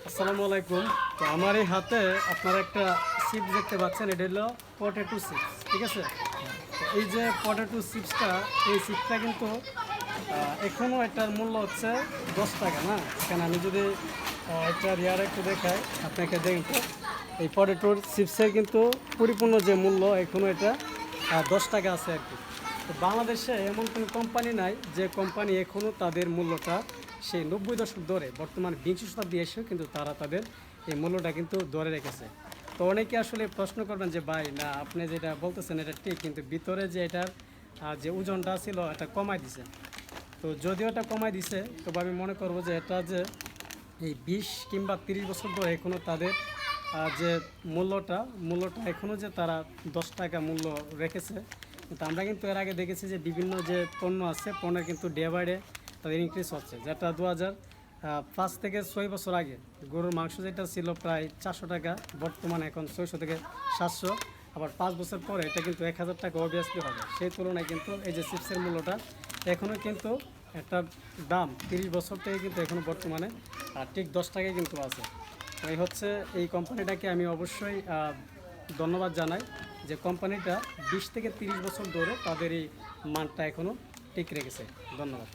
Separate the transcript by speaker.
Speaker 1: আসসালামু আলাইকুম। তো আমার এই হাতে আপনারা একটা চিপস দেখতে পাচ্ছেন, এটা হলো পটেটো চিপস, ঠিক আছে। তো এই যে পটেটো চিপসটা, এই চিপসটা কিন্তু এখনও এটার মূল্য হচ্ছে 10 টাকা, না? এখানে আমি যদি এটার একটু দেখাই আপনাকে, দেখেন তো এই পটেটোর চিপসের কিন্তু পরিপূর্ণ যে মূল্য এখনও এটা 10 টাকা আছে আর কি। তো বাংলাদেশে এমন কোনো কোম্পানি নাই যে কোম্পানি এখনও তাদের মূল্যটা সেই 90 দশক ধরে, বর্তমান বিংশ শতাব্দী এসেও কিন্তু তারা তাদের এই মূল্যটা কিন্তু ধরে রেখেছে। তো অনেকে আসলে প্রশ্ন করবেন যে ভাই, না আপনি যেটা বলতেছেন এটা ঠিক, কিন্তু ভিতরে যে এটার যে ওজনটা ছিল এটা কমাই দিছে। তো যদিও এটা কমাই দিছে, তবে আমি মনে করব যে এটা যে এই 20 কিংবা 30 বছর ধরে এখনও তাদের যে মূল্যটা এখনও যে তারা 10 টাকা মূল্য রেখেছে। কিন্তু আমরা কিন্তু এর আগে দেখেছি যে বিভিন্ন যে পণ্য আছে, পণ্যের কিন্তু ডে বাই ডে তাদের ইনক্রিজ হচ্ছে, যেটা 2005 থেকে 6 বছর আগে গরুর মাংস যেটা ছিল প্রায় 400 টাকা, বর্তমানে এখন 600 থেকে 700। আবার 5 বছর পরে এটা কিন্তু 1000 টাকা অবভিয়াসলি হবে। সেই তুলনায় কিন্তু এই যে চিপসের মূল্যটা এখনও কিন্তু একটা দাম 30 বছর থেকে কিন্তু এখনও বর্তমানে ঠিক 10 টাকায় কিন্তু আছে। তো এই হচ্ছে এই কোম্পানিটাকে আমি অবশ্যই ধন্যবাদ জানাই, যে কোম্পানিটা 20 থেকে 30 বছর ধরে তাদের এই মানটা এখনও ঠিক রেখেছে। ধন্যবাদ।